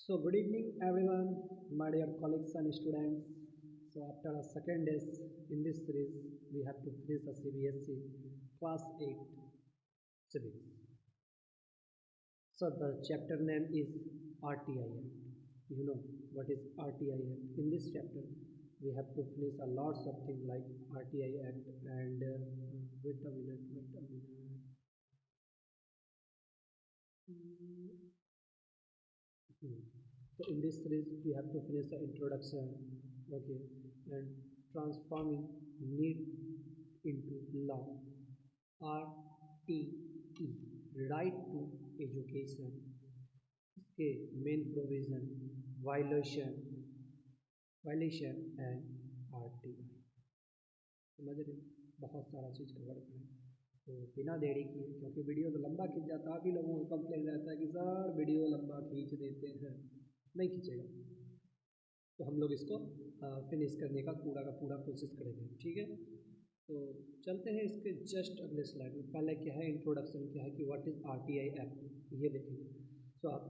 So good evening everyone, my dear colleagues and students. So after a second day in this series, we have to finish the CBSE class 8 civics. So the chapter name is RTI Act. You know what is RTI Act. In this chapter, we have to finish a lots of things like RTI Act and wait a minute. Hmm. So in this series, we have to finish the introduction, okay, and transforming need into law. RTE, right to education. इसके main provision, violation, violation and RTI. समझ रहे हो? बहुत सारा चीज़ cover करें. तो बिना देरी किए, क्योंकि वीडियो तो लंबा खींच जाता है, आप ही लोगों को कंप्लेन रहता है कि सर वीडियो लंबा खींच देते हैं. नहीं खींचेगा, तो हम लोग इसको फिनिश करने का पूरा कोशिश करेंगे. ठीक है, तो चलते हैं इसके जस्ट अगले स्लाइड में. पहले क्या है, इंट्रोडक्शन क्या है कि व्हाट इज़ RTI एक्ट, ये देखेंगे. सो आप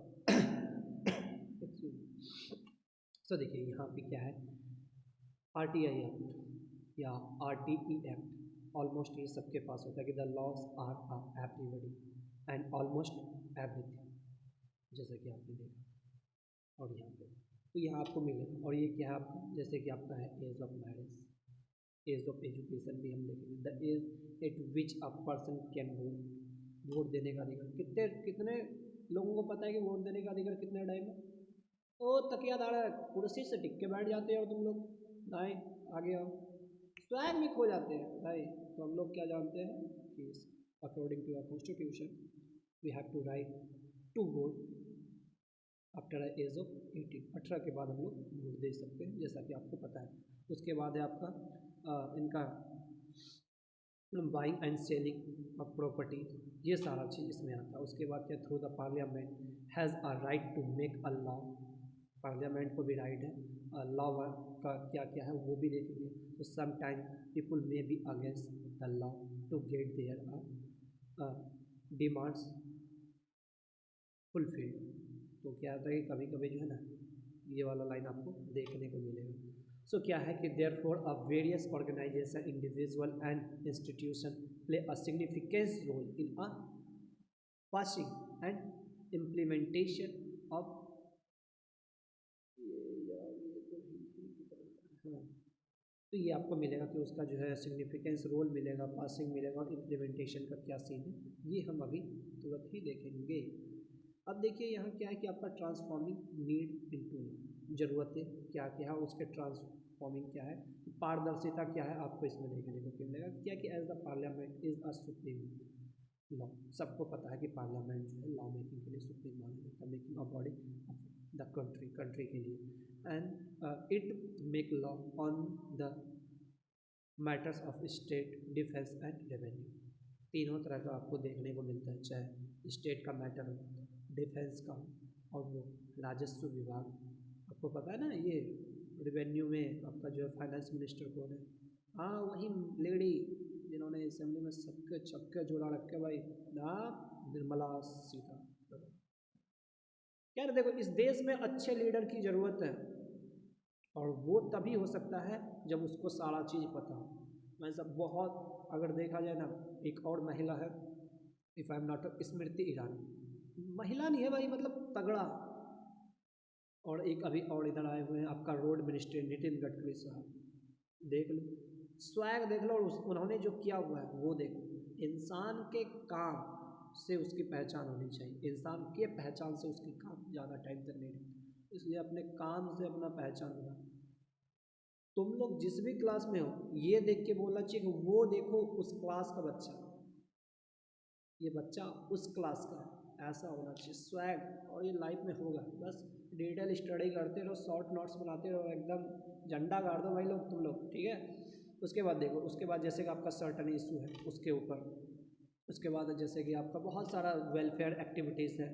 सो देखिए यहाँ पे क्या है, RTI एक्ट या RTE एक्ट. ऑलमोस्ट ये सबके पास होता है कि the laws are everybody and almost everything, जैसा कि आपने देखा. और यहाँ पे तो यहाँ आपको मिलेगा. और ये क्या है आपका, जैसे कि आपका है age of marriage, age of education भी हम देखेंगे. The age at which a person can vote, vote देने का अधिकार. कितने कितने लोगों को पता है कि वोट देने का अधिकार कितने टाइम है? ओ तकिया दाड़ा कुर्सी से टिक के बैठ जाते हो तुम लोग, भाई आगे आओ, स्वयं ही खो जाते हैं भाई. तो हम लोग क्या जानते हैं कि according to our constitution we have to right to vote after age of 18. 18 के बाद हम लोग वोट दे सकते हैं, जैसा कि आपको पता है. उसके बाद है आपका इनका buying and selling of property, ये सारा चीज़ इसमें आता है. उसके बाद क्या, through the parliament has a right to make a law. Parliament को भी राइट है लॉ का क्या क्या है वो भी देखेंगे. तो some time people may be against the law to get their demands fulfilled. तो क्या होता है कि कभी कभी जो है ना, ये वाला लाइन आपको देखने को मिलेगा. सो क्या है कि therefore a various organisation, individual and institution play a significance role in a passing and implementation of. हाँ, तो ये आपको मिलेगा कि उसका जो है सिग्निफिकेंस रोल मिलेगा, पासिंग मिलेगा, और इम्प्लीमेंटेशन का क्या सीन है, ये हम अभी तुरंत ही देखेंगे. अब देखिए यहाँ क्या है कि आपका ट्रांसफॉर्मिंग नीड इनटू, ज़रूरतें क्या क्या है, उसके ट्रांसफॉर्मिंग क्या है, पारदर्शिता क्या है, आपको इसमें देखने को मिलेगा. क्या कि as the parliament is a supreme law. सबको पता है कि पार्लियामेंट जो है लॉ मेकिंग के लिए सुप्रीम माना जाता है, making a body the country के लिए. And it make law on the matters of state, defence and revenue. तीनों तरह का आपको देखने को मिलता है, चाहे स्टेट का मैटर हो, डिफेंस का हो, और वो राजस्व विभाग. आपको पता है ना, ये रेवेन्यू में आपका जो है फाइनेंस मिनिस्टर कौन है? हाँ, वही लेडी जिन्होंने असेंबली में सबके चक्के जोड़ा रखे भाई, नाम निर्मला सीतारमण. यार देखो, इस देश में अच्छे लीडर की ज़रूरत है, और वो तभी हो सकता है जब उसको सारा चीज़ पता हो. मैं सब बहुत, अगर देखा जाए ना, एक और महिला है, if I am not, Smriti Irani. महिला नहीं है भाई, मतलब तगड़ा. और एक अभी और इधर आए हुए हैं आपका रोड मिनिस्टर नितिन गडकरी साहब, देख लो स्वैग देख लो, और उन्होंने जो किया हुआ है वो देखो. इंसान के काम से उसकी पहचान होनी चाहिए, इंसान के पहचान से उसकी काम ज़्यादा टाइम तक नहीं रहती. इसलिए अपने काम से अपना पहचान बना. तुम लोग जिस भी क्लास में हो, ये देख के बोलना चाहिए कि वो देखो उस क्लास का बच्चा, ये बच्चा उस क्लास का है, ऐसा होना चाहिए स्वैग. और ये लाइफ में होगा. बस डिटेल स्टडी करते रहो, शॉर्ट नोट्स बनाते रहो, एकदम झंडा गाड़ दो भाई लोग तुम लोग. ठीक है, उसके बाद देखो, उसके बाद जैसे कि आपका सर्टन इशू है उसके ऊपर. उसके बाद जैसे कि आपका बहुत सारा वेलफेयर एक्टिविटीज़ है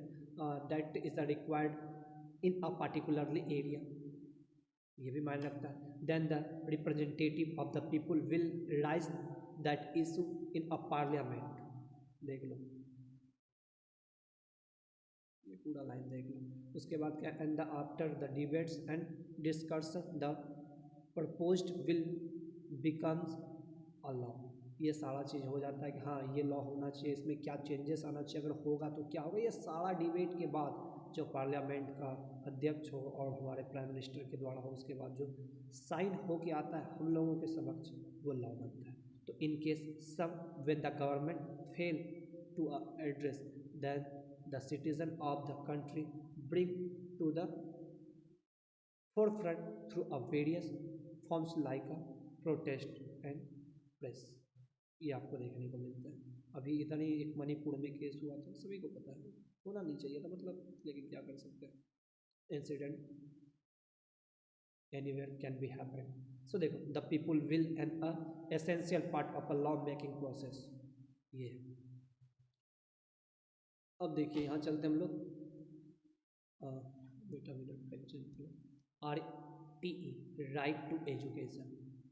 that is required in a particularly area, ये भी मायने रखता है. Then the representative of the people will raise that issue in a parliament. देख लो, ये पूरा लाइन देख लो। उसके बाद क्या, and the after the debates and discussion the proposed will becomes a law. ये सारा चीज़ हो जाता है कि हाँ ये लॉ होना चाहिए, इसमें क्या चेंजेस आना चाहिए, अगर होगा तो क्या होगा। ये सारा डिबेट के बाद जो पार्लियामेंट का अध्यक्ष हो और हमारे प्राइम मिनिस्टर के द्वारा हो, उसके बाद जो साइन हो के आता है हम लोगों के समक्ष, वो लॉ बनता है। तो in case some when the government fail to address then the citizen of the country bring to the forefront through a various forms like a protest and press। ये आपको देखने को मिलता है। अभी इधर ही एक मणिपुर में केस हुआ था, सभी को पता है, होना नहीं चाहिए था मतलब, लेकिन क्या कर सकते हैं, incident anywhere can be happen. So देखो, the people will and a essential part of a law making process, ये है। अब देखिए यहाँ चलते हम लोग, बेटा minute, RTE right to education.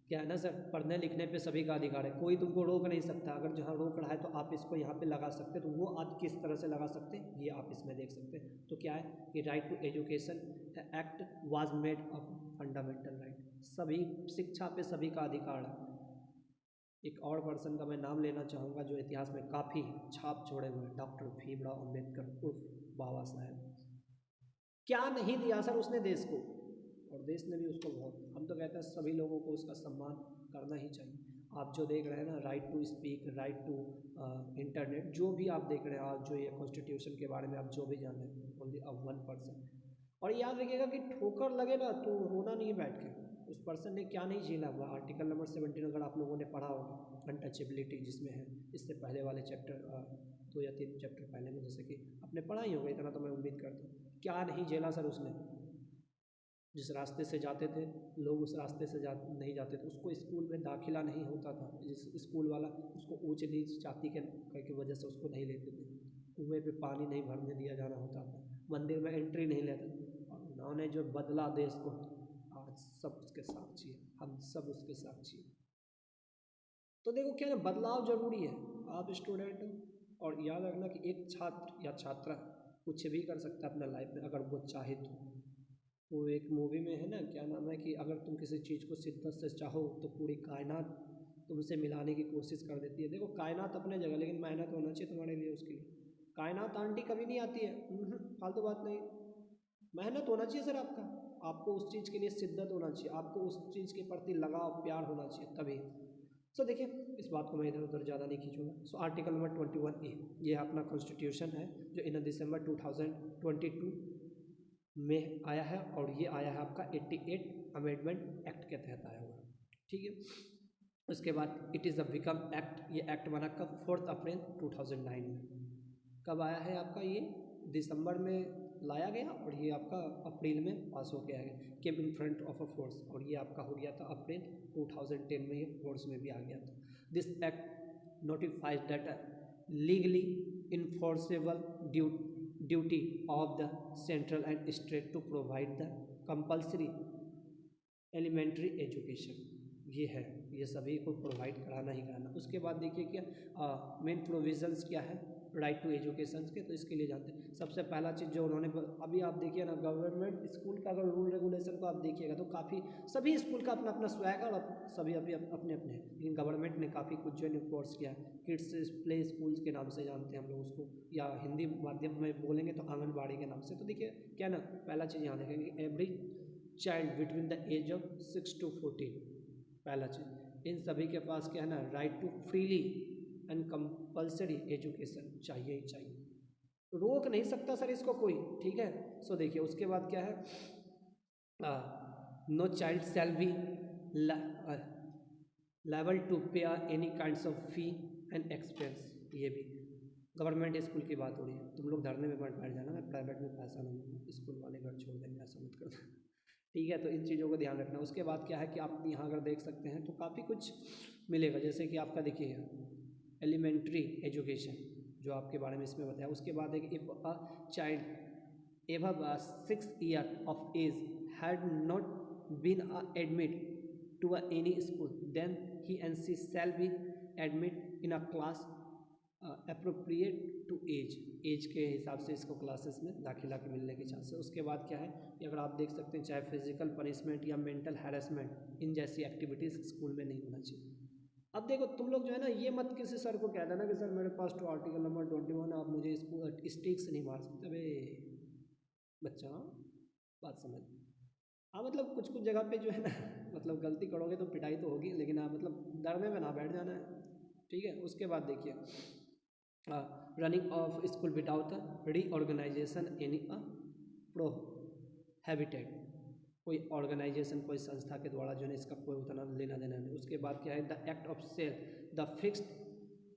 क्या है ना सर, पढ़ने लिखने पे सभी का अधिकार है, कोई तुमको रोक नहीं सकता। अगर जहाँ रोक रहा है तो आप इसको यहाँ पे लगा सकते हैं, तो वो आप किस तरह से लगा सकते हैं ये आप इसमें देख सकते हैं। तो क्या है कि right to education act was made of fundamental right, सभी शिक्षा पे सभी का अधिकार है। एक और पर्सन का मैं नाम लेना चाहूँगा जो इतिहास में काफ़ी छाप छोड़े हुए हैं, डॉक्टर भीमराव अम्बेडकर उर्फ बाबा साहेब। क्या नहीं दिया सर उसने देश को, और देश ने भी उसको बहुत, हम तो कहते हैं सभी लोगों को उसका सम्मान करना ही चाहिए। आप जो देख रहे हैं ना, right to speak, right to internet, जो भी आप देख रहे हैं, आप जो ये कॉन्स्टिट्यूशन के बारे में आप जो भी जान रहे हैं, ओनली 1%। और याद रखिएगा कि ठोकर लगे ना तो रोना नहीं है बैठ के, उस पर्सन ने क्या नहीं झेला हुआ। आर्टिकल नंबर 17 अगर आप लोगों ने पढ़ा होगा, अनटचेबिलिटी जिसमें है, इससे पहले वाले चैप्टर 2 या 3 चैप्टर पहले में, जैसे कि आपने पढ़ा ही होगा, इतना तो मैं उम्मीद करता हूँ। क्या नहीं झेला सर उसने, जिस रास्ते से जाते थे लोग उस रास्ते से नहीं जाते थे, उसको स्कूल में दाखिला नहीं होता था, जिस स्कूल वाला उसको ऊंच नीच जाति के वजह से उसको नहीं लेते थे, कुएं पे पानी नहीं भरने दिया जाना होता था, मंदिर में एंट्री नहीं लेते थे, और उन्होंने जो बदला देश को, आज सब उसके साक्षी है, हम सब उसके साक्षी हैं। तो देखो क्या ना, बदलाव जरूरी है। आप स्टूडेंट हो, और याद रखना कि एक छात्र या छात्रा कुछ भी कर सकता है अपना लाइफ में अगर वो चाहे तो। वो एक मूवी में है ना, क्या नाम है, कि अगर तुम किसी चीज़ को शिद्दत से चाहो तो पूरी कायनात तुमसे मिलाने की कोशिश कर देती है। देखो कायनात अपने जगह, लेकिन मेहनत होना चाहिए तुम्हारे लिए उसके लिए। कायनात आंटी कभी नहीं आती है, फालतू बात नहीं, मेहनत होना चाहिए सर आपका, आपको उस चीज़ के लिए शिद्दत होना चाहिए, आपको उस चीज़ के प्रति लगाव प्यार होना चाहिए तभी। सो देखिए, इस बात को मैं इधर उधर ज़्यादा नहीं खींचूंगा। सो आर्टिकल नंबर 21A, ये अपना कॉन्स्टिट्यूशन है जो इन दिसंबर 2022 में आया है, और ये आया है आपका 88 अमेंडमेंट एक्ट के तहत आया हुआ, ठीक है। उसके बाद it is the become act, ये एक्ट बना कब, 4 अप्रैल 2009 में। कब आया है आपका, ये दिसंबर में लाया गया, और ये आपका अप्रैल में पास हो गया है, came in front of a force, और ये आपका हो गया था अप्रैल 2010 में, ये फोर्स में भी आ गया था। This act notifies that legally enforceable duty of the central and state to provide the compulsory elementary education, ये है, ये सभी को प्रोवाइड कराना ही कराना। उसके बाद देखिए क्या मेन प्रोविजंस क्या है राइट टू एजुकेशन के, तो इसके लिए जानते हैं। सबसे पहला चीज़ जो उन्होंने, अभी आप देखिए ना, गवर्नमेंट स्कूल का अगर रूल रेगुलेशन को आप देखिएगा तो काफ़ी, सभी स्कूल का अपना अपना स्वैग है, और सभी अभी अपने अपने हैं, लेकिन गवर्नमेंट ने काफ़ी कुछ जो है कोर्स किया है। किड्स प्ले स्कूल्स के नाम से जानते हैं हम लोग उसको, या हिंदी माध्यम में बोलेंगे तो आंगनबाड़ी के नाम से। तो देखिए क्या ना, पहला चीज़ यहाँ देखेंगे, every child between the age of 6 to 14, पहला चीज, इन सभी के पास क्या है ना, right to freely and compulsory education चाहिए ही चाहिए, रोक नहीं सकता सर इसको कोई, ठीक है। सो देखिए उसके बाद क्या है, no child shall be liable to pay any kinds of fee and expense, ये भी गवर्नमेंट स्कूल की बात हो रही है। तुम लोग धरने में बैठ जाना, मैं प्राइवेट में पैसा नहीं दूँगा, स्कूल वाले घर छोड़ देंगे, ऐसा मत करना, ठीक है। तो इन चीज़ों को ध्यान रखना। उसके बाद क्या है कि आप यहाँ अगर देख सकते हैं तो काफ़ी कुछ मिलेगा, जैसे कि आपका देखिए एलिमेंट्री एजुकेशन जो आपके बारे में इसमें बताया। उसके बाद एक, if a child above 6 years of age had not been admitted to any school, then he and she shall be admitted in a class appropriate to age के हिसाब से इसको क्लासेस में दाखिला के मिलने के चांस है। उसके बाद क्या है कि अगर आप देख सकते हैं, चाहे फिजिकल पनिशमेंट या मेंटल हैरेसमेंट, इन जैसी एक्टिविटीज़ स्कूल में नहीं होना चाहिए। अब देखो तुम लोग जो है ना, ये मत किसी सर को कह देना कि सर मेरे पास तो आर्टिकल नंबर 21 आप मुझे इसको स्टिक से नहीं मार सकते। अबे बच्चा, बात समझ। हाँ मतलब कुछ कुछ जगह पे जो है ना मतलब गलती करोगे तो पिटाई तो होगी, लेकिन हाँ मतलब डरने में ना बैठ जाना है, ठीक है। उसके बाद देखिए, running of school without reorganisation any prohibited, कोई ऑर्गेनाइजेशन कोई संस्था के द्वारा जो है इसका कोई उतना लेना देना नहीं। उसके बाद क्या है, the act of shall the fixed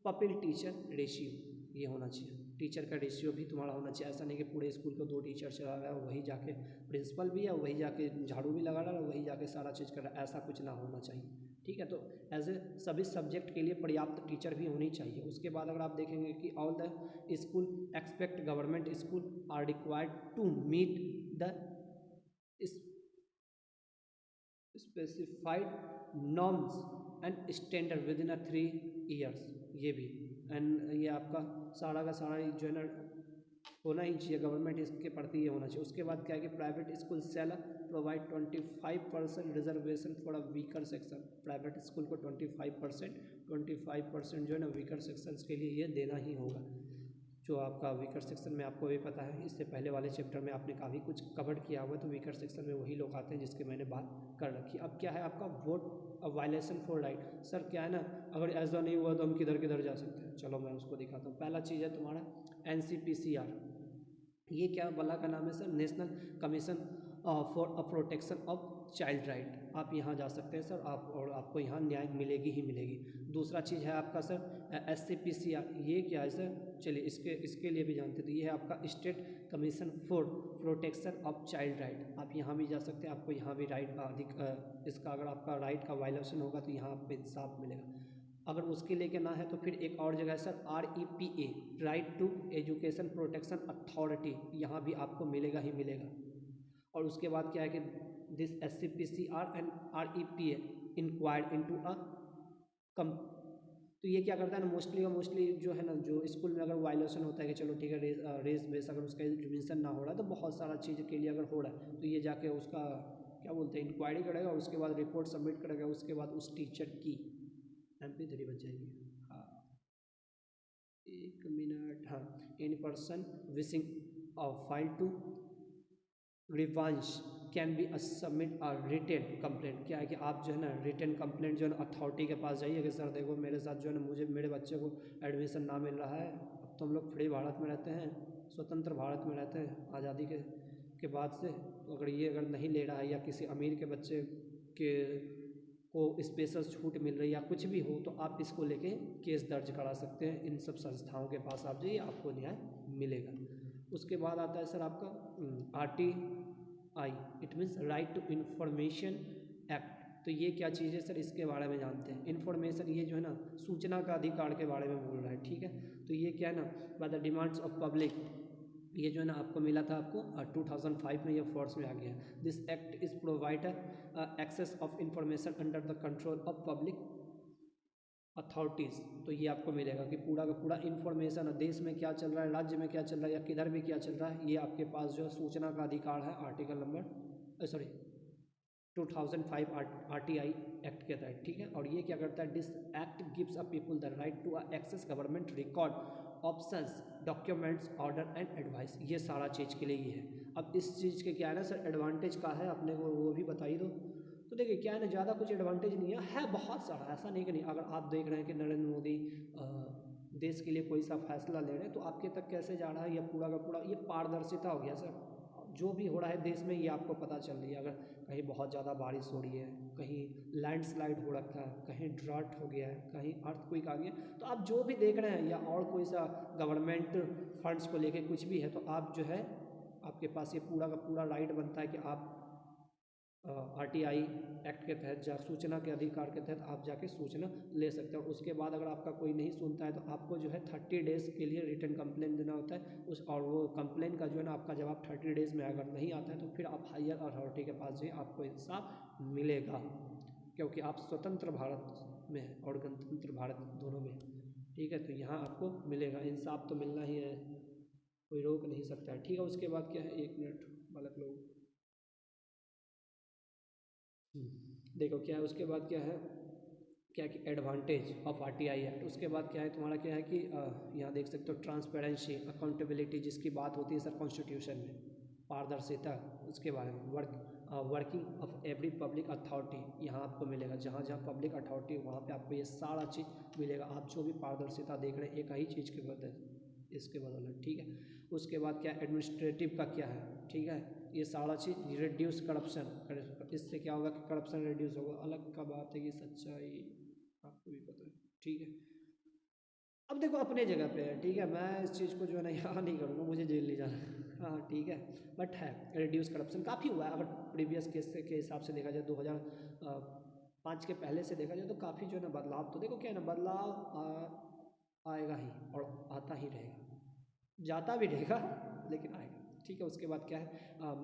pupil teacher ratio, ये होना चाहिए। टीचर का रेशियो भी तुम्हारा होना चाहिए। ऐसा नहीं कि पूरे स्कूल को 2 टीचर चला रहा है, वही जाके प्रिंसिपल भी है, वही जाके झाड़ू भी लगा रहा है, वही जाके सारा चीज़ कर रहा है, ऐसा कुछ ना होना चाहिए, ठीक है। तो एज ए सभी सब्जेक्ट के लिए पर्याप्त टीचर भी होनी चाहिए। उसके बाद अगर आप देखेंगे कि all the school expect government school are required to meet the specified norms and standard within 3 years, ये भी। एंड ये आपका सारा का सारा जो है ना होना ही चाहिए, गवर्नमेंट इसके प्रति ये होना चाहिए। उसके बाद क्या है कि private school shall provide 25% reservation for a weaker section, private school को 25% जो है ना वीकर सेक्शंस के लिए ये देना ही होगा। जो आपका वीकर सेक्शन में आपको भी पता है, इससे पहले वाले चैप्टर में आपने काफ़ी कुछ कवर किया हुआ है, तो वीकर सेक्शन में वही लोग आते हैं जिसके मैंने बात कर रखी। अब क्या है आपका vote violation for right. Sir क्या है ना, अगर ऐसा नहीं हुआ तो हम किधर किधर जा सकते हैं, चलो मैं उसको दिखाता हूँ। पहला चीज़ है तुम्हारा NCPCR, ये क्या बला का नाम है sir, national commission for a protection of child right. आप यहाँ जा सकते हैं सर, आप और आपको यहाँ न्याय मिलेगी ही मिलेगी। दूसरा चीज़ है आपका सर SCPCR, ये क्या है सर, चलिए इसके लिए भी जानते तो ये है आपका state commission for protection of child right. आप यहाँ भी जा सकते हैं, आपको यहाँ भी राइट का इसका अगर आपका राइट का वायलेशन होगा तो यहाँ आपको इंसाफ मिलेगा। अगर उसके लेके ना है तो फिर एक और जगह है sir REPA, right to education protection authority, यहाँ भी आपको मिलेगा ही मिलेगा। और उसके बाद क्या है कि this SCPCR and REPA inquired into a come, तो ये क्या करता है ना, मोस्टली जो है ना, जो स्कूल में अगर वायलेशन होता है कि चलो ठीक है रेस बेस अगर उसका एजुकेशन ना हो रहा है तो बहुत सारा चीज़ के लिए अगर हो रहा है तो ये जाके उसका क्या बोलते हैं इंक्वायरी करेगा, और उसके बाद रिपोर्ट सबमिट करेगा, उसके बाद उस टीचर की MP3 बच जाएगी। हाँ 1 मिनट, हाँ, in person wishing file to grievance can be submit a written complaint. क्या है कि आप जो है ना रिटेन कंप्लेंट जो है ना अथॉरिटी के पास जाइए कि सर देखो मेरे साथ जो है ना मुझे मेरे बच्चे को एडमिशन ना मिल रहा है। अब तो हम लोग फ्री भारत में रहते हैं, स्वतंत्र भारत में रहते हैं आज़ादी के बाद से, तो अगर ये अगर नहीं ले रहा है या किसी अमीर के बच्चे के को स्पेशल छूट मिल रही है या कुछ भी हो, तो आप इसको लेके केस दर्ज करा सकते हैं। इन सब संस्थाओं के पास आप जाइए, आपको न्याय मिलेगा। उसके बाद आता है सर आपका RTI, it means right to information act. तो ये क्या चीज़ है सर, इसके बारे में जानते हैं। इन्फॉर्मेशन, ये जो है ना सूचना का अधिकार के बारे में बोल रहा है, ठीक है। तो ये क्या है ना, by the demands of public, ये जो है ना आपको मिला था आपको 2005 में ये फोर्स में आ गया। This act is provide access of information under the control of public authorities. तो ये आपको मिलेगा कि पूरा का पूरा इन्फॉर्मेशन देश में क्या चल रहा है, राज्य में क्या चल रहा है या किधर भी क्या चल रहा है, ये आपके पास जो है सूचना का अधिकार है आर्टिकल नंबर 2005 RTI एक्ट के तहत, ठीक है। और ये क्या करता है, this act gives a people the right to access government record, options, documents, order and advice, ये सारा चीज़ के लिए ये है। अब इस चीज़ के क्या है ना सर, एडवांटेज का है अपने को वो भी बता ही दो। तो देखिए क्या है ना, ज़्यादा कुछ एडवांटेज नहीं है बहुत सारा, ऐसा नहीं कि नहीं। अगर आप देख रहे हैं कि नरेंद्र मोदी देश के लिए कोई सा फैसला ले रहे हैं तो आपके तक कैसे जा रहा है, ये पूरा का पूरा ये पारदर्शिता हो गया सर। जो भी हो रहा है देश में ये आपको पता चल रही है। अगर कहीं बहुत ज़्यादा बारिश हो रही है, कहीं लैंडस्लाइड हो रखा है, कहीं ड्राट हो गया है, कहीं अर्थक्वेक आ गया, तो आप जो भी देख रहे हैं या और कोई सा गवर्नमेंट फंड्स को लेके कुछ भी है, तो आप जो है आपके पास ये पूरा का पूरा राइट बनता है कि आप RTI एक्ट के तहत सूचना के अधिकार के तहत आप जाके सूचना ले सकते हैं। उसके बाद अगर आपका कोई नहीं सुनता है तो आपको जो है 30 डेज़ के लिए रिटर्न कंप्लेन देना होता है और वो कंप्लेन का जो है ना आपका जवाब 30 डेज़ में अगर नहीं आता है तो फिर आप हायर अथॉरिटी के पास जाइए, आपको इंसाफ मिलेगा, क्योंकि आप स्वतंत्र भारत में हैं और गणतंत्र भारत दोनों में, ठीक है। तो यहाँ आपको मिलेगा, इंसाफ तो मिलना ही है, कोई रोक नहीं सकता है, ठीक है। उसके बाद क्या है, 1 मिनट बालक लोग, देखो क्या है उसके बाद क्या है, क्या कि एडवांटेज ऑफ आरटीआई एक्ट। उसके बाद क्या है तुम्हारा, क्या है कि यहाँ देख सकते हो ट्रांसपेरेंसी, अकाउंटेबिलिटी जिसकी बात होती है सर कॉन्स्टिट्यूशन में, पारदर्शिता, उसके बारे में working of every public authority, यहाँ आपको मिलेगा, जहाँ जहाँ पब्लिक अथॉरिटी वहाँ पे आपको ये सारा चीज़ मिलेगा। आप जो भी पारदर्शिता देख रहे हैं एक ही चीज़ के बदले, इसके बदौलत, ठीक है। उसके बाद क्या एडमिनिस्ट्रेटिव का क्या है, ठीक है, ये सारा चीज़ रिड्यूस करप्शन, इससे क्या होगा कि करप्शन रिड्यूस होगा। अलग का बात है कि सच्चाई आपको भी पता है, ठीक है। अब देखो अपने जगह पे है, ठीक है, मैं इस चीज़ को जो है ना यहाँ नहीं करूँगा, मुझे जेल नहीं जाना, हाँ ठीक है। बट है रिड्यूस करप्शन काफ़ी हुआ है, अगर प्रीवियस केस के हिसाब से देखा जाए 2005 के पहले से देखा जाए तो काफ़ी जो है ना बदलाव, तो देखो क्या है ना, बदलाव आएगा ही और आता ही रहेगा, जाता भी रहेगा लेकिन आएगा, ठीक है। उसके बाद क्या है,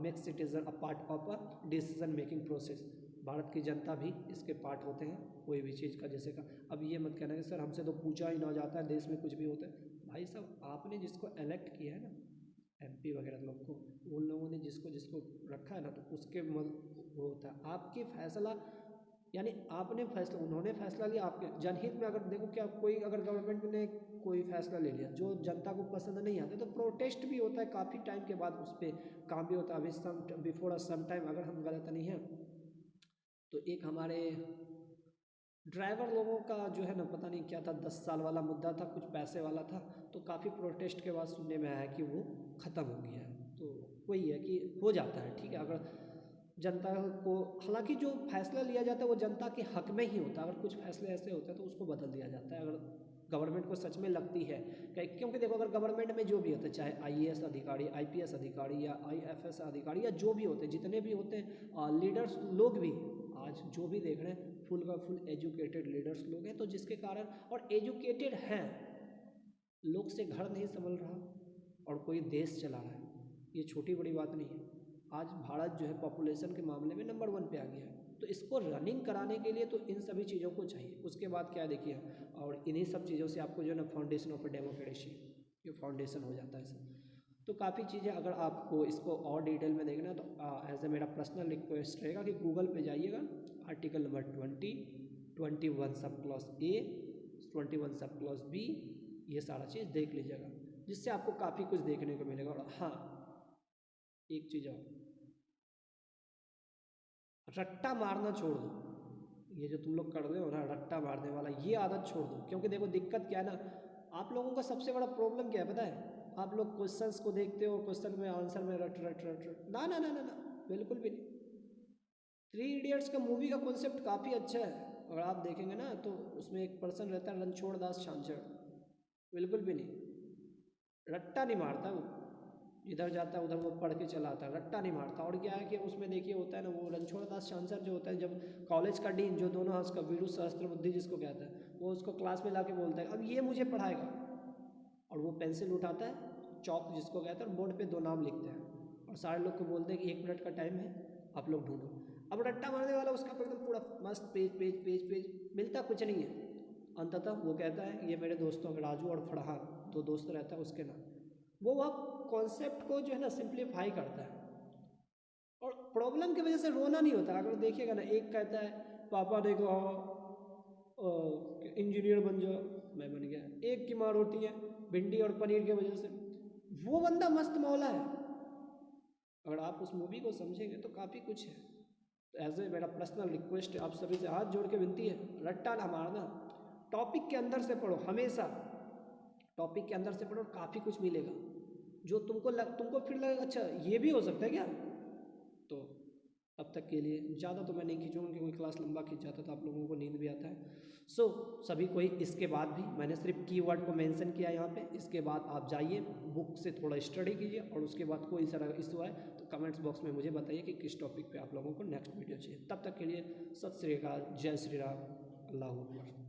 make citizen a part of a decision making process, Bharat की जनता भी इसके पार्ट होते हैं कोई भी चीज़ का, जैसे का अब ये मत कहना कि सर हमसे तो पूछा ही ना जाता है, देश में कुछ भी होता है। भाई साहब आपने जिसको इलेक्ट किया है ना, एमपी वगैरह लोग को, उन लोगों ने जिसको जिसको रखा है ना, तो उसके वो होता है आपके फैसला, यानी आपने फैसला, उन्होंने फैसला लिया आपके जनहित में। अगर देखो क्या कोई अगर गवर्नमेंट ने कोई फैसला ले लिया जो जनता को पसंद नहीं आता तो प्रोटेस्ट भी होता है, काफ़ी टाइम के बाद उस पर काम भी होता है। अभी बिफोर सम टाइम, अगर हम गलत नहीं हैं तो एक हमारे ड्राइवर लोगों का जो है ना पता नहीं क्या था, 10 साल वाला मुद्दा था, कुछ पैसे वाला था, तो काफ़ी प्रोटेस्ट के बाद सुनने में आया कि वो ख़त्म हो गया है। तो वही है कि हो जाता है, ठीक है, अगर जनता को, हालांकि जो फैसला लिया जाता है वो जनता के हक में ही होता है, अगर कुछ फैसले ऐसे होते हैं तो उसको बदल दिया जाता है अगर गवर्नमेंट को सच में लगती है। क्योंकि देखो अगर गवर्नमेंट में जो भी होता है, चाहे आईएएस अधिकारी, आईपीएस अधिकारी या आईएफएस अधिकारी या जो भी होते हैं, जितने भी होते हैं लीडर्स लोग भी, आज जो भी देख रहे हैं फुल का फुल एजुकेटेड लीडर्स लोग हैं, तो जिसके कारण, और एजुकेटेड हैं लोग से घर नहीं संभल रहा और कोई देश चला रहा है, ये छोटी बड़ी बात नहीं है। आज भारत जो है पॉपुलेशन के मामले में नंबर 1 पे आ गया है, तो इसको रनिंग कराने के लिए तो इन सभी चीज़ों को चाहिए। उसके बाद क्या देखिए, और इन्हीं सब चीज़ों से आपको जो है ना फाउंडेशन ऑफ डेमोक्रेसी, ये फाउंडेशन हो जाता है सब। तो काफ़ी चीज़ें अगर आपको इसको और डिटेल में देखना है तो एज ए मेरा पर्सनल रिक्वेस्ट रहेगा कि गूगल पे जाइएगा, article number 20, 21 sub clause A, 21 sub clause B, ये सारा चीज़ देख लीजिएगा, जिससे आपको काफ़ी कुछ देखने को मिलेगा। और हाँ एक चीज़ और, रट्टा मारना छोड़ दो, ये जो तुम लोग कर रहे हो ना रट्टा मारने वाला, ये आदत छोड़ दो। क्योंकि देखो दिक्कत क्या है ना, आप लोगों का सबसे बड़ा प्रॉब्लम क्या है पता है, आप लोग क्वेश्चंस को देखते हो, क्वेश्चन में आंसर में रट रट रट रट, ना ना ना ना ना, बिल्कुल भी नहीं। 3 इडियट्स का मूवी का कॉन्सेप्ट काफ़ी अच्छा है, अगर आप देखेंगे ना तो उसमें एक पर्सन रहता है रणछोड़ दास छांछड़, बिल्कुल भी नहीं, रट्टा नहीं मारता वो, इधर जाता है उधर वो पढ़ के चला आता है, रट्टा नहीं मारता। और क्या है कि उसमें देखिए होता है ना, वो रणछोड़ दास छांछड़ जो होता है, जब कॉलेज का डीन जो दोनों उसका वीरू सहस्त्र बुद्धि जिसको कहता है, वो उसको क्लास में ला के बोलता है अब ये मुझे पढ़ाएगा, और वो पेंसिल उठाता है, चौक जिसको कहता है, बोर्ड पे 2 नाम लिखते हैं और सारे लोग को बोलते हैं कि 1 मिनट का टाइम है, आप लोग ढूंढो। अब रट्टा मारने वाला उसका एकदम पूरा मस्त पेज पेज पेज पेज, मिलता कुछ नहीं है। अंततः वो कहता है ये मेरे दोस्तों राजू और फरहान 2 दोस्त रहता है उसके नाम, वो वह कॉन्सेप्ट को जो है ना सिंप्लीफाई करता है, और प्रॉब्लम की वजह से रोना नहीं होता। अगर देखिएगा ना, एक कहता है पापा ने कहा इंजीनियर बन जाओ, मैं बन गया, एक की मार होती है भिंडी और पनीर की वजह से, वो बंदा मस्त मौला है। अगर आप उस मूवी को समझेंगे तो काफ़ी कुछ है। तो एज ए मेरा पर्सनल रिक्वेस्ट है, आप सभी से हाथ जोड़ के विनती है, रट्टा ना मारना, टॉपिक के अंदर से पढ़ो, हमेशा टॉपिक के अंदर से पढ़ो, काफ़ी कुछ मिलेगा जो तुमको फिर लगेगा अच्छा ये भी हो सकता है क्या। तो अब तक के लिए ज़्यादा तो मैं नहीं खींचूँगा क्योंकि क्लास लंबा खींच जाता तो आप लोगों को नींद भी आता है। सो सभी कोई इसके बाद भी मैंने सिर्फ कीवर्ड को मेंशन किया यहाँ पे, इसके बाद आप जाइए बुक से थोड़ा स्टडी कीजिए, और उसके बाद कोई सारा इशू आए तो कमेंट्स बॉक्स में मुझे बताइए कि किस टॉपिक पे आप लोगों को नेक्स्ट वीडियो चाहिए। तब तक के लिए सत श्री अकाल, जय श्री राम, अल्लाह अकबर।